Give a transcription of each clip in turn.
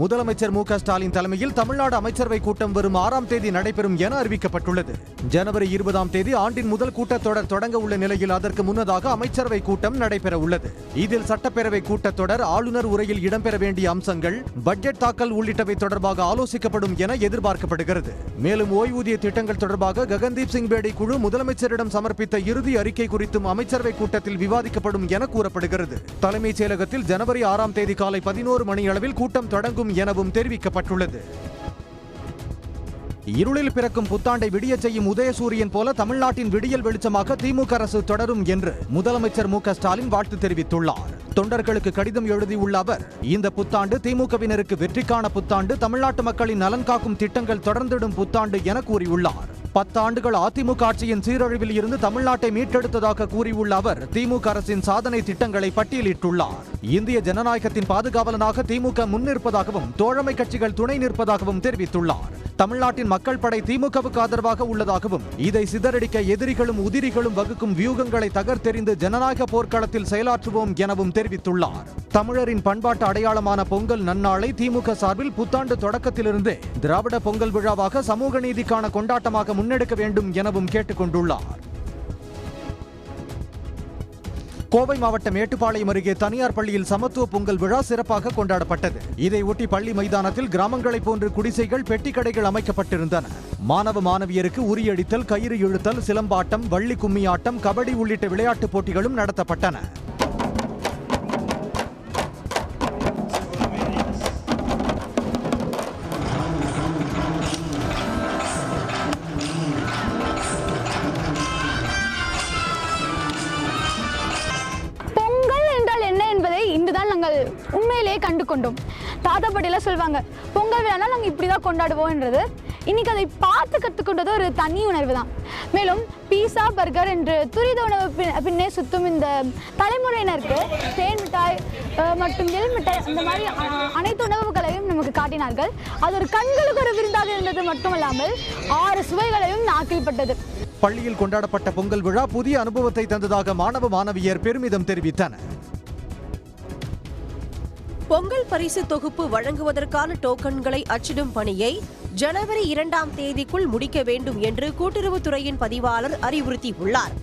முதலமைச்சர் மு.க. ஸ்டாலின் தலைமையில் தமிழ்நாடு அமைச்சரவை கூட்டம் வரும் 6ஆம் தேதி நடைபெறும் என அறிவிக்கப்பட்டுள்ளது. ஜனவரி 20ஆம் தேதி ஆண்டின் முதல் கூட்டத்தொடர் தொடங்க உள்ள நிலையில் அதற்கு முன்னதாக அமைச்சரவை கூட்டம் நடைபெற உள்ளது. இதில் சட்டப்பேரவை கூட்டத்தொடர், ஆளுநர் உரையில் இடம்பெற வேண்டிய அம்சங்கள், பட்ஜெட் தாக்கல் உள்ளிட்டவை தொடர்பாக ஆலோசிக்கப்படும் என எதிர்பார்க்கப்படுகிறது. மேலும் ஓய்வூதிய திட்டங்கள் தொடர்பாக ககன்தீப் சிங் பேடி குழு முதலமைச்சரிடம் சமர்ப்பித்த இறுதி அறிக்கை குறித்தும் அமைச்சரவை கூட்டத்தில் விவாதிக்கப்படும் என கூறப்படுகிறது. தலைமைச் செயலகத்தில் ஜனவரி 6ஆம் தேதி காலை 11 மணி அளவில் கூட்டம் தொடங்கும் எனவும் தெரிவிக்கப்பட்டுள்ளது. இருளில் பிறக்கும் புத்தாண்டை விடியச் செய்யும் உதயசூரியன் போல தமிழ்நாட்டின் விடியல் வெளிச்சமாக திமுக அரசு தொடரும் என்று முதலமைச்சர் மு.க. ஸ்டாலின் வாழ்த்து தெரிவித்துள்ளார். தொண்டர்களுக்கு கடிதம் எழுதியுள்ள அவர், இந்த புத்தாண்டு திமுகவினருக்கு வெற்றிக்கான புத்தாண்டு, தமிழ்நாட்டு மக்களின் நலன் காக்கும் திட்டங்கள் தொடர்ந்திடும் புத்தாண்டு என கூறியுள்ளார். 10 ஆண்டுகள் அதிமுக ஆட்சியின் சீரழிவில் இருந்து தமிழ்நாட்டை மீட்டெடுத்ததாக கூறியுள்ள அவர் திமுக அரசின் சாதனை திட்டங்களை பட்டியலிட்டுள்ளார். இந்திய ஜனநாயகத்தின் பாதுகாவலனாக திமுக முன்னிற்பதாகவும் தோழமை கட்சிகள் துணை நிற்பதாகவும் தெரிவித்துள்ளார். தமிழ்நாட்டின் மக்கள் படை திமுகவுக்கு ஆதரவாக உள்ளதாகவும் இதை சிதறடிக்க எதிரிகளும் உதிரிகளும் வகுக்கும் வியூகங்களை தகர்த்தெறிந்து ஜனநாயக போர்க்களத்தில் செயலாற்றுவோம் எனவும் தெரிவித்துள்ளார். தமிழரின் பண்பாட்டு அடையாளமான பொங்கல் நன்னாளை திமுக சார்பில் புத்தாண்டு தொடக்கத்திலிருந்தே திராவிட பொங்கல் விழாவாக சமூக நீதிக்கான கொண்டாட்டமாக முன்னெடுக்க வேண்டும் எனவும் கேட்டுக் கொண்டுள்ளார். கோவை மாவட்டம் மேட்டுப்பாளையம் அருகே தனியார் பள்ளியில் சமத்துவ பொங்கல் விழா சிறப்பாக கொண்டாடப்பட்டது. இதையொட்டி பள்ளி மைதானத்தில் கிராமங்களைப் போன்று குடிசைகள், பெட்டி கடைகள் அமைக்கப்பட்டிருந்தன. மாணவ மாணவியருக்கு உரியடித்தல், கயிறு இழுத்தல், சிலம்பாட்டம், வள்ளி கும்மியாட்டம், கபடி உள்ளிட்ட விளையாட்டுப் போட்டிகளும் நடத்தப்பட்டன. உண்மையிலேயே கண்டு கொண்டோம். தாத்தா பாட்டிலாம் சொல்லுவாங்க, பொங்கல் விழானா நாங்கள் இப்படி தான் கொண்டாடுவோம்ன்றது. இன்னைக்கு அதை பார்த்து கற்றுக்கொண்டது ஒரு தனி உணர்வு தான். மேலும் பீஸா, பர்கர் என்று துரித உணவு பின்னே சுற்றும் இந்த தலைமுறையினருக்கு தேன் மிட்டாய் மற்றும் எள் மிட்டாய் அந்த மாதிரி அனைத்து உணவுகளையும் நமக்கு காட்டினார்கள். அது ஒரு கண்களுக்கு ஒரு விருந்தாக இருந்தது மட்டுமல்லாமல் 6 சுவைகளையும் நாக்கில் பட்டது. பள்ளியில் கொண்டாடப்பட்ட பொங்கல் விழா புதிய அனுபவத்தை தந்ததாக மாணவ மாணவியர் பெருமிதம் தெரிவித்தனர். பொங்கல் பரிசு தொகுப்பு வழங்குவதற்கான டோக்கன்களை அச்சிடும் பணியை ஜனவரி 2ஆம் தேதிக்குள் முடிக்க வேண்டும் என்று கூட்டுறவுத்துறையின் பதிவாளர் அறிவுறுத்தியுள்ளார்.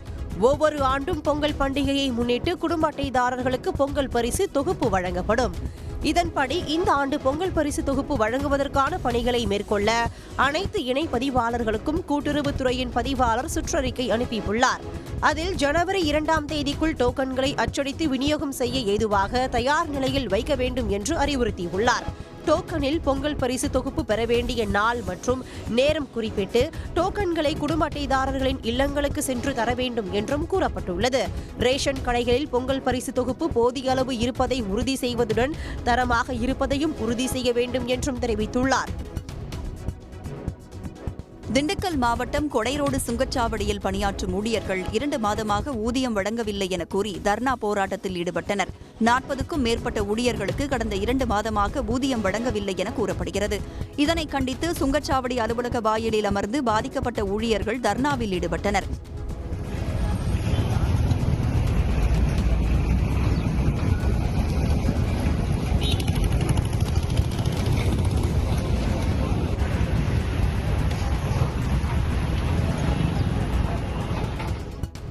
ஒவ்வொரு ஆண்டும் பொங்கல் பண்டிகையை முன்னிட்டு குடும்ப அட்டைதாரர்களுக்கு பொங்கல் பரிசு தொகுப்பு வழங்கப்படும். இதன்படி இந்த ஆண்டு பொங்கல் பரிசு தொகுப்பு வழங்குவதற்கான பணிகளை மேற்கொள்ள அனைத்து இணை பதிவாளர்களுக்கும் கூட்டுறவுத்துறையின் பதிவாளர் சுற்றறிக்கை அனுப்பியுள்ளார். அதில் ஜனவரி 2ஆம் தேதிக்குள் டோக்கன்களை அச்சடித்து விநியோகம் செய்ய ஏதுவாக தயார் நிலையில் வைக்க வேண்டும் என்று அறிவுறுத்தியுள்ளார். டோக்கனில் பொங்கல் பரிசு தொகுப்பு பெற வேண்டிய நாள் மற்றும் நேரம் குறிப்பிட்டு டோக்கன்களை குடும்ப அட்டைதாரர்களின் இல்லங்களுக்கு சென்று தர வேண்டும் என்றும் கூறப்பட்டுள்ளது. ரேஷன் கடைகளில் பொங்கல் பரிசு தொகுப்பு போதிய அளவு இருப்பதை உறுதி செய்வதுடன் தரமாக இருப்பதையும் உறுதி செய்ய வேண்டும் என்றும் தெரிவித்துள்ளார். திண்டுக்கல் மாவட்டம் கொடைரோடு சுங்கச்சாவடியில் பணியாற்றும் ஊழியர்கள் 2 மாதமாக ஊதியம் வழங்கவில்லை என கூறி தர்ணா போராட்டத்தில் ஈடுபட்டனர். 40க்கும் மேற்பட்ட ஊழியர்களுக்கு கடந்த 2 மாதமாக ஊதியம் வழங்கவில்லை என கூறப்படுகிறது. இதனை கண்டித்து சுங்கச்சாவடி அலுவலக வாயிலில் அமர்ந்து பாதிக்கப்பட்ட ஊழியர்கள் தர்ணாவில் ஈடுபட்டனர்.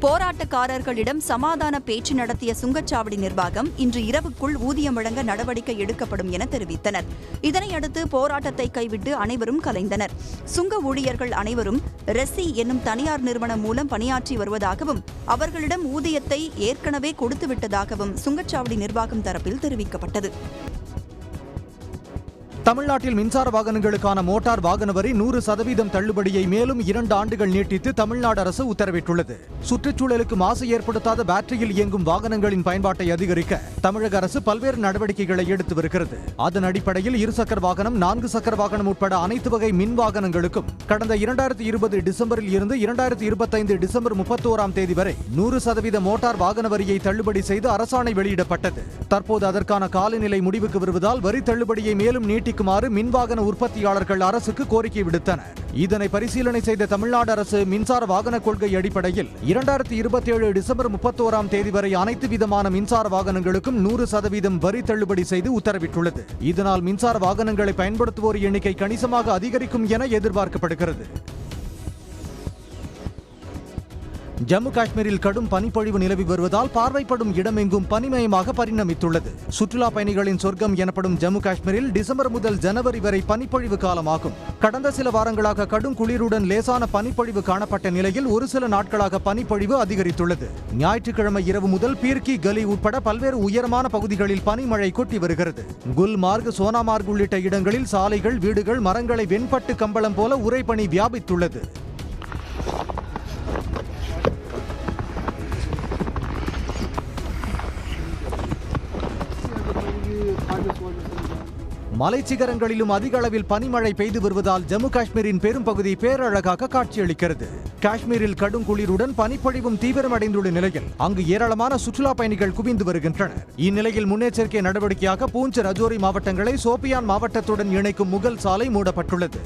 போராட்டக்காரர்களிடம் சமாதான பேச்சு நடத்திய சுங்கச்சாவடி நிர்வாகம் இன்று இரவுக்குள் ஊதியம் வழங்க நடவடிக்கை எடுக்கப்படும் என தெரிவித்தனர். இதனையடுத்து போராட்டத்தை கைவிட்டு அனைவரும் கலைந்தனர். சுங்க ஊழியர்கள் அனைவரும் ரெசி என்னும் தனியார் நிறுவனம் மூலம் பணியாற்றி வருவதாகவும் அவர்களிடம் ஊதியத்தை ஏற்கனவே கொடுத்துவிட்டதாகவும் சுங்கச்சாவடி நிர்வாகம் தரப்பில் தெரிவிக்கப்பட்டது. தமிழ்நாட்டில் மின்சார வாகனங்களுக்கான மோட்டார் வாகன வரி 100% தள்ளுபடியை மேலும் 2 ஆண்டுகள் நீட்டித்து தமிழ்நாடு அரசு உத்தரவிட்டுள்ளது. சுற்றுச்சூழலுக்கு மாசு ஏற்படுத்தாத பேட்டரியில் இயங்கும் வாகனங்களின் பயன்பாட்டை அதிகரிக்க தமிழக அரசு பல்வேறு நடவடிக்கைகளை எடுத்து வருகிறது. அதன் அடிப்படையில் 2 சக்கர வாகனம், 4 சக்கர வாகனம் உட்பட அனைத்து வகை மின் வாகனங்களுக்கும் கடந்த 2020 டிசம்பரில் இருந்து 2025 டிசம்பர் 31ஆம் தேதி வரை 100% மோட்டார் வாகன வரியை தள்ளுபடி செய்து அரசாணை வெளியிடப்பட்டது. தற்போது அதற்கான காலநிலை முடிவுக்கு வருவதால் வரி தள்ளுபடியை மேலும் நீட்டி நீட்டிக்குமாறு மின்வாகன உற்பத்தியாளர்கள் அரசுக்கு கோரிக்கை விடுத்தனர். இதனை பரிசீலனை செய்த தமிழ்நாடு அரசு மின்சார வாகன கொள்கை அடிப்படையில் 2027 டிசம்பர் 31ஆம் தேதி வரை அனைத்து விதமான மின்சார வாகனங்களுக்கும் 100% வரி தள்ளுபடி செய்து உத்தரவிட்டுள்ளது. இதனால் மின்சார வாகனங்களை பயன்படுத்துவோர் எண்ணிக்கை கணிசமாக அதிகரிக்கும் என எதிர்பார்க்கப்படுகிறது. ஜம்மு காஷ்மீரில் கடும் பனிப்பொழிவு நிலவி வருவதால் பார்வைப்படும் இடமெங்கும் பனிமயமாக பரிணமித்துள்ளது. சுற்றுலா பயணிகளின் சொர்க்கம் எனப்படும் ஜம்மு காஷ்மீரில் டிசம்பர் முதல் ஜனவரி வரை பனிப்பொழிவு காலமாகும். கடந்த சில வாரங்களாக கடும் குளிருடன் லேசான பனிப்பொழிவு காணப்பட்ட நிலையில் ஒரு சில நாட்களாக பனிப்பொழிவு அதிகரித்துள்ளது. ஞாயிற்றுக்கிழமை இரவு முதல் பீர்கி கலி உட்பட பல்வேறு உயரமான பகுதிகளில் பனிமழை கொட்டி வருகிறது. குல்மார்க், சோனாமார்க் உள்ளிட்ட இடங்களில் சாலைகள், வீடுகள், மரங்களை வெண்பட்டு கம்பளம் போல உறைபனி வியாபித்துள்ளது. மலைச்சிகரங்களிலும் அதிக அளவில் பனிமழை பெய்து வருவதால் ஜம்மு காஷ்மீரின் பெரும் பகுதி பேரழகாக காட்சியளிக்கிறது. காஷ்மீரில் கடும் குளிருடன் பனிப்பொழிவும் தீவிரமடைந்துள்ள நிலையில் அங்கு ஏராளமான சுற்றுலா பயணிகள் குவிந்து வருகின்றனர். இந்நிலையில் முன்னெச்சரிக்கை நடவடிக்கையாக பூஞ்ச், ரஜோரி மாவட்டங்களை சோபியான் மாவட்டத்துடன் இணைக்கும் முகல் சாலை மூடப்பட்டுள்ளது.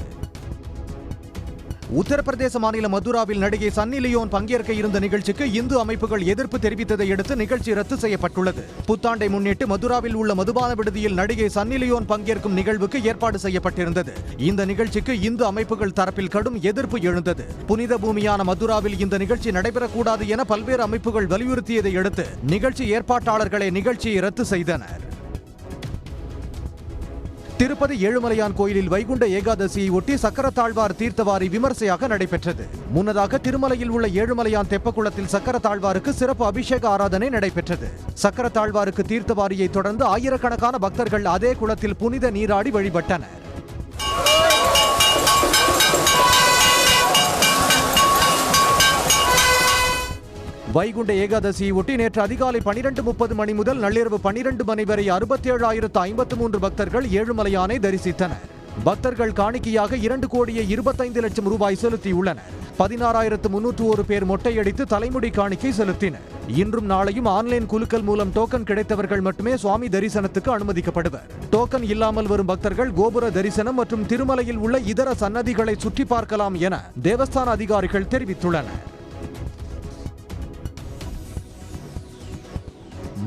உத்தரப்பிரதேச மாநிலம் மதுராவில் நடிகை சன்னி லியோன் பங்கேற்க இருந்த நிகழ்ச்சிக்கு இந்து அமைப்புகள் எதிர்ப்பு தெரிவித்ததை அடுத்து நிகழ்ச்சி ரத்து செய்யப்பட்டுள்ளது. புத்தாண்டை முன்னிட்டு மதுராவில் உள்ள மதுபான விடுதியில் நடிகை சன்னி லியோன் பங்கேற்கும் நிகழ்வுக்கு ஏற்பாடு செய்யப்பட்டிருந்தது. இந்த நிகழ்ச்சிக்கு இந்து அமைப்புகள் தரப்பில் கடும் எதிர்ப்பு எழுந்தது. புனித பூமியான மதுராவில் இந்த நிகழ்ச்சி நடைபெறக்கூடாது என பல்வேறு அமைப்புகள் வலியுறுத்தியதை அடுத்து நிகழ்ச்சி ஏற்பாட்டாளர்களே நிகழ்ச்சியை ரத்து செய்தனர். திருப்பதி ஏழுமலையான் கோயிலில் வைகுண்ட ஏகாதசியை ஒட்டி சக்கரத்தாழ்வார் தீர்த்தவாரி விமர்சையாக நடைபெற்றது. முன்னதாக திருமலையில் உள்ள ஏழுமலையான் தெப்பக்குளத்தில் சக்கரத்தாழ்வாருக்கு சிறப்பு அபிஷேக ஆராதனை நடைபெற்றது. சக்கரத்தாழ்வாருக்கு தீர்த்தவாரியை தொடர்ந்து ஆயிரக்கணக்கான பக்தர்கள் அதே குளத்தில் புனித நீராடி வழிபட்டனர். வைகுண்ட ஏகாதசியை ஒட்டி நேற்று அதிகாலை 12:30 மணி முதல் நள்ளிரவு 12 மணி வரை 67,053 பக்தர்கள் ஏழுமலையானை தரிசித்தனர். பக்தர்கள் காணிக்கையாக 2,25,00,000 ரூபாய் செலுத்தியுள்ளனர். 16,301 பேர் மொட்டையடித்து தலைமுடி காணிக்கை செலுத்தினர். இன்றும் நாளையும் ஆன்லைன் குலுக்கல் மூலம் டோக்கன் கிடைத்தவர்கள் மட்டுமே சுவாமி தரிசனத்துக்கு அனுமதிக்கப்படுவர். டோக்கன் இல்லாமல் வரும் பக்தர்கள் கோபுர தரிசனம் மற்றும் திருமலையில் உள்ள இதர சன்னதிகளை சுற்றி பார்க்கலாம் என தேவஸ்தான அதிகாரிகள் தெரிவித்துள்ளனர்.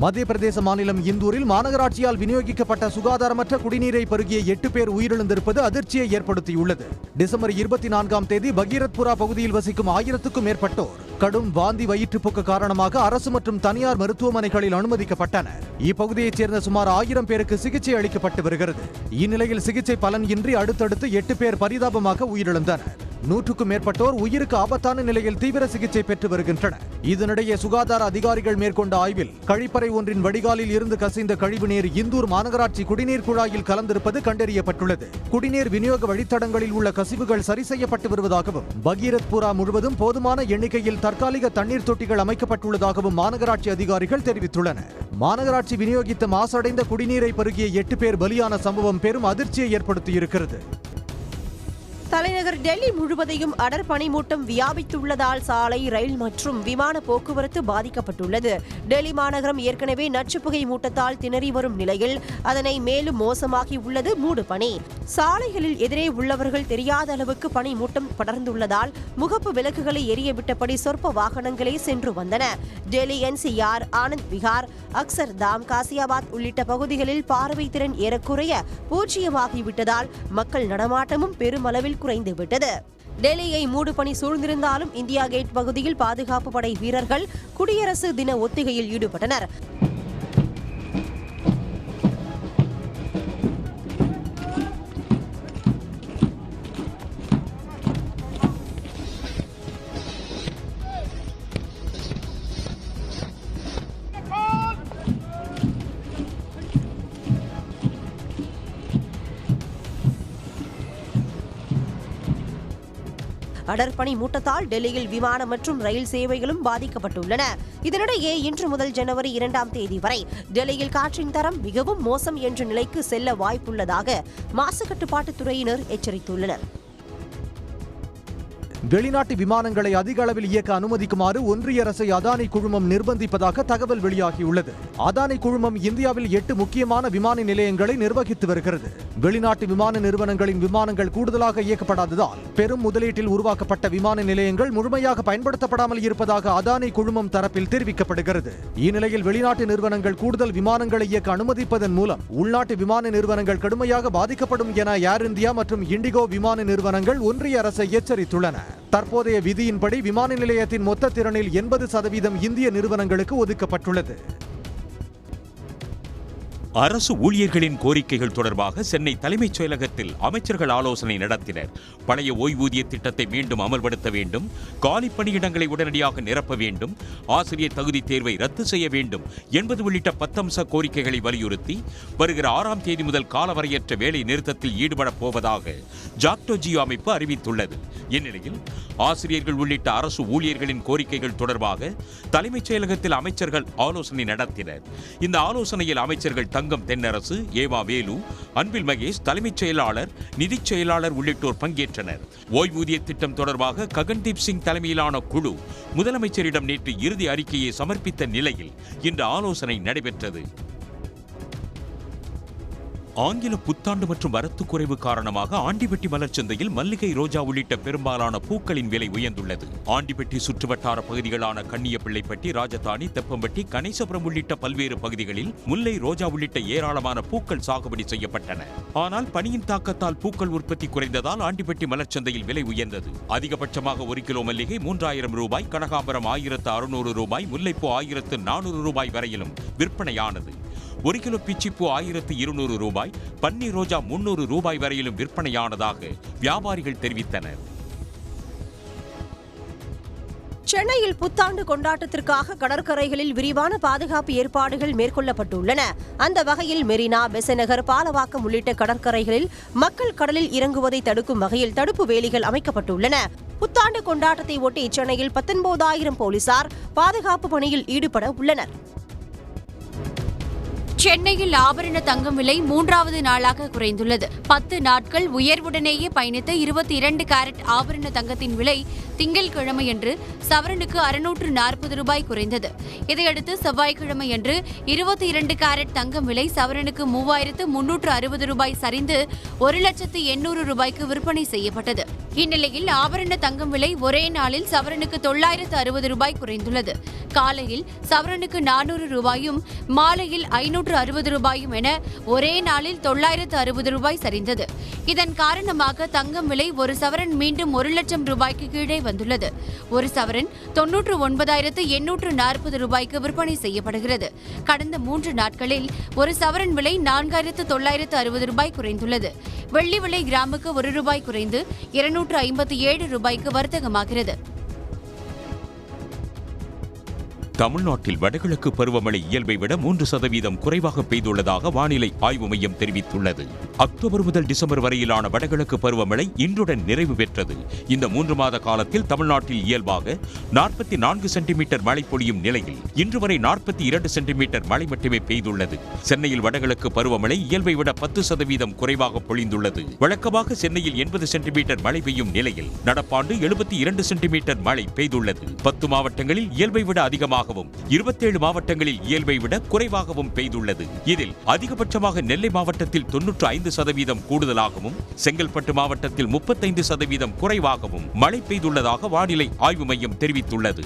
மத்திய பிரதேச மாநிலம் இந்தூரில் மாநகராட்சியால் விநியோகிக்கப்பட்ட சுகாதாரமற்ற குடிநீரை பருகிய 8 பேர் உயிரிழந்திருப்பது அதிர்ச்சியை ஏற்படுத்தியுள்ளது. டிசம்பர் 24ஆம் தேதி பகீரத்புரா பகுதியில் வசிக்கும் 1000க்கும் மேற்பட்டோர் கடும் வாந்தி, வயிற்றுப்போக்கு காரணமாக அரசு மற்றும் தனியார் மருத்துவமனைகளில் அனுமதிக்கப்பட்டனர். இப்பகுதியைச் சேர்ந்த சுமார் 1000 பேருக்கு சிகிச்சை அளிக்கப்பட்டு வருகிறது. இந்நிலையில் சிகிச்சை பலன் இன்றி அடுத்தடுத்து 8 பேர் பரிதாபமாக உயிரிழந்தனர். 100க்கும் மேற்பட்டோர் உயிருக்கு ஆபத்தான நிலையில் தீவிர சிகிச்சை பெற்று வருகின்றனர். இதனிடையே சுகாதார அதிகாரிகள் மேற்கொண்ட ஆய்வில் கழிப்பறை ஒன்றின் வடிகாலில் இருந்து கசிந்த கழிவுநீர் இந்தூர் மாநகராட்சி குடிநீர் குழாயில் கலந்திருப்பது கண்டறியப்பட்டுள்ளது. குடிநீர் விநியோக வழித்தடங்களில் உள்ள கசிவுகள் சரி செய்யப்பட்டு வருவதாகவும் பகீரத்புரா முழுவதும் போதுமான எண்ணிக்கையில் தற்காலிக தண்ணீர் தொட்டிகள் அமைக்கப்பட்டுள்ளதாகவும் மாநகராட்சி அதிகாரிகள் தெரிவித்துள்ளனர். மாநகராட்சி விநியோகித்த மாசடைந்த குடிநீரை பருகிய 8 பேர் பலியான சம்பவம் பெரும் அதிர்ச்சியை ஏற்படுத்தியிருக்கிறது. தலைநகர் டெல்லி முழுவதையும் அடர் பனிமூட்டம் வியாபித்துள்ளதால் சாலை, ரயில் மற்றும் விமான போக்குவரத்து பாதிக்கப்பட்டுள்ளது. டெல்லி மாநகரம் ஏற்கனவே நச்சுப்புகை மூட்டத்தால் திணறி வரும் நிலையில் அதனை மேலும் மோசமாகி உள்ளது மூடு பனி. சாலைகளில் எதிரே உள்ளவர்கள் தெரியாத அளவுக்கு பனி மூட்டம் படர்ந்துள்ளதால் முகப்பு விளக்குகளை எரியவிட்டபடி சொற்ப வாகனங்களே சென்று வந்தன. டெல்லி NCR, ஆனந்த் விஹார், அக்சர்தாம், காசியாபாத் உள்ளிட்ட பகுதிகளில் பார்வை திறன் ஏறக்குறைய பூஜ்ஜியமாகிவிட்டதால் மக்கள் நடமாட்டமும் பெருமளவில் குறைந்துவிட்டது. டெல்லியை மூடு பனி சூழ்ந்திருந்தாலும் இந்தியா கேட் பகுதியில் பாதுகாப்பு படை வீரர்கள் குடியரசு தின ஒத்திகையில் ஈடுபட்டனர். அடர்பனி மூட்டத்தால் டெல்லியில் விமான மற்றும் ரயில் சேவைகளும் பாதிக்கப்பட்டுள்ளன. இதனிடையே இன்று முதல் ஜனவரி 2ஆம் தேதி வரை டெல்லியில் காற்றின் தரம் மிகவும் மோசம் என்ற நிலைக்கு செல்ல வாய்ப்புள்ளதாக மாசு கட்டுப்பாட்டுத் துறையினர் எச்சரித்துள்ளனர். வெளிநாட்டு விமானங்களை அதிக அளவில் இயக்க அனுமதிக்குமாறு ஒன்றிய அரசை அதானி குழுமம் நிர்பந்திப்பதாக தகவல் வெளியாகியுள்ளது. அதானி குழுமம் இந்தியாவில் 8 முக்கியமான விமான நிலையங்களை நிர்வகித்து வருகிறது. வெளிநாட்டு விமான நிறுவனங்களின் விமானங்கள் கூடுதலாக இயக்கப்படாததால் பெரும் முதலீட்டில் உருவாக்கப்பட்ட விமான நிலையங்கள் முழுமையாக பயன்படுத்தப்படாமல் இருப்பதாக அதானி குழுமம் தரப்பில் தெரிவிக்கப்படுகிறது. இந்நிலையில் வெளிநாட்டு நிறுவனங்கள் கூடுதல் விமானங்களை இயக்க அனுமதிப்பதன் மூலம் உள்நாட்டு விமான நிறுவனங்கள் கடுமையாக பாதிக்கப்படும் என ஏர் இந்தியா மற்றும் இண்டிகோ விமான நிறுவனங்கள் ஒன்றிய அரசை எச்சரித்துள்ளன. தற்போதைய விதியின்படி விமான நிலையத்தின் மொத்த திறனில் 80% இந்திய நிறுவனங்களுக்கு ஒதுக்கப்பட்டுள்ளது. அரசு ஊழியர்களின் கோரிக்கைகள் தொடர்பாக சென்னை தலைமைச் செயலகத்தில் அமைச்சர்கள் ஆலோசனை நடத்தினர். பழைய ஓய்வூதிய திட்டத்தை மீண்டும் அமல்படுத்த வேண்டும், காலி பணியிடங்களை உடனடியாக நிரப்ப வேண்டும், ஆசிரியர் தகுதி தேர்வை ரத்து செய்ய வேண்டும் என்பது உள்ளிட்ட 10 அம்ச கோரிக்கைகளை வலியுறுத்தி வருகிற 6ஆம் தேதி முதல் காலவரையற்ற வேலை நிறுத்தத்தில் ஈடுபடப் போவதாக ஜாக்டோ ஜியோ அமைப்பு அறிவித்துள்ளது. இந்நிலையில் ஆசிரியர்கள் உள்ளிட்ட அரசு ஊழியர்களின் கோரிக்கைகள் தொடர்பாக தலைமைச் செயலகத்தில் அமைச்சர்கள் ஆலோசனை நடத்தினர். இந்த ஆலோசனையில் அமைச்சர்கள் தங்கம் தென்னரசு, ஏவா வேலு, அன்பில் மகேஷ், தலைமைச் செயலாளர், நிதிச் செயலாளர் உள்ளிட்டோர் பங்கேற்றனர். ஓய்வூதிய திட்டம் தொடர்பாக ககன்தீப் சிங் தலைமையிலான குழு முதலமைச்சரிடம் நேற்று இறுதி அறிக்கையை சமர்ப்பித்த நிலையில் இன்று ஆலோசனை நடைபெற்றது. ஆங்கில புத்தாண்டு மற்றும் வரத்து குறைவு காரணமாக ஆண்டிபட்டி மலர்ச்சந்தையில் மல்லிகை, ரோஜா உள்ளிட்ட பெரும்பாலான பூக்களின் விலை உயர்ந்துள்ளது. ஆண்டிபட்டி சுற்றுவட்டார பகுதிகளான கண்ணியப்பிள்ளைப்பட்டி, ராஜதானி, தெப்பம்பட்டி, கணேசபுரம் உள்ளிட்ட பல்வேறு பகுதிகளில் முல்லை, ரோஜா உள்ளிட்ட ஏராளமான பூக்கள் சாகுபடி செய்யப்பட்டன. ஆனால் பனியின் தாக்கத்தால் பூக்கள் உற்பத்தி குறைந்ததால் ஆண்டிபட்டி மலர்ச்சந்தையில் விலை உயர்ந்தது. அதிகபட்சமாக 1 கிலோ மல்லிகை 3000 ரூபாய், கனகாம்பரம் 1600 ரூபாய், முல்லைப்பூ 1400 ரூபாய் வரையிலும் விற்பனையானது. 1 கிலோ பிச்சிப்பூ 1200 ரூபாய், பன்னீர் ரோஜா 300 ரூபாய் வரையிலும் விற்பனையானதாக வியாபாரிகள் தெரிவித்தனர். சென்னையில் புத்தாண்டு கொண்டாட்டத்திற்காக கடற்கரைகளில் விரிவான பாதுகாப்பு ஏற்பாடுகள் மேற்கொள்ளப்பட்டுள்ளன. அந்த வகையில் மெரினா, பெசநகர், பாலவாக்கம் உள்ளிட்ட கடற்கரைகளில் மக்கள் கடலில் இறங்குவதை தடுக்கும் வகையில் தடுப்பு வேலிகள் அமைக்கப்பட்டுள்ளன. புத்தாண்டு கொண்டாட்டத்தை ஒட்டி சென்னையில் 19,000 போலீசார் பாதுகாப்பு பணியில் ஈடுபட உள்ளனர். சென்னையில் ஆபரண தங்கம் விலை 3வது நாளாக குறைந்துள்ளது. 10 நாட்கள் உயர்வுடனேயே பயணித்த 22 கேரட் ஆபரண தங்கத்தின் விலை திங்கட்கிழமையன்று சவரனுக்கு 640 ரூபாய் குறைந்தது. இதையடுத்து செவ்வாய்க்கிழமையன்று 22 கேரட் தங்கம் விலை சவரனுக்கு 3,360 ரூபாய் சரிந்து 1,800 ரூபாய்க்கு விற்பனை செய்யப்பட்டது. இந்நிலையில் ஆபரண தங்கம் விலை ஒரே நாளில் சவரனுக்கு 960 ரூபாய் குறைந்துள்ளது. காலையில் சவரனுக்கு 400 ரூபாயும் மாலையில் 560 ரூபாயும் என ஒரே நாளில் 960 ரூபாய் சரிந்தது. இதன் காரணமாக தங்கம் விலை ஒரு சவரன் மீண்டும் 1 லட்சம் ரூபாய்க்கு கீழே வந்துள்ளது. ஒரு சவரன் 99,840 ரூபாய்க்கு விற்பனை செய்யப்படுகிறது. கடந்த 3 நாட்களில் ஒரு சவரன் விலை 4,960 ரூபாய் குறைந்துள்ளது. வெள்ளி விலை கிராமுக்கு 1 ரூபாய் குறைந்து 257 ரூபாய்க்கு வர்த்தகமாகிறது. தமிழ்நாட்டில் வடகிழக்கு பருவமழை இயல்பை விட 3% குறைவாக பெய்துள்ளதாக வானிலை ஆய்வு மையம் தெரிவித்துள்ளது. அக்டோபர் முதல் டிசம்பர் வரையிலான வடகிழக்கு பருவமழை இன்றுடன் நிறைவு பெற்றது. இந்த 3 மாத காலத்தில் தமிழ்நாட்டில் இயல்பாக 44 சென்டிமீட்டர் மழை பொழியும் நிலையில் இன்று வரை 42 சென்டிமீட்டர் மழை மட்டுமே பெய்துள்ளது. சென்னையில் வடகிழக்கு பருவமழை இயல்பை விட 10% குறைவாக பொழிந்துள்ளது. வழக்கமாக சென்னையில் 80 சென்டிமீட்டர் மழை பெய்யும் நிலையில் நடப்பாண்டு 72 சென்டிமீட்டர் மழை பெய்துள்ளது. 10 மாவட்டங்களில் இயல்பை விட அதிகமாக 27 மாவட்டங்களில் இயல்பை விட குறைவாகவும் பெய்துள்ளது. இதில் அதிகபட்சமாக நெல்லை மாவட்டத்தில் 95% கூடுதலாகவும், செங்கல்பட்டு மாவட்டத்தில் 35% குறைவாகவும் மழை பெய்துள்ளதாக வானிலை ஆய்வு மையம் தெரிவித்துள்ளது.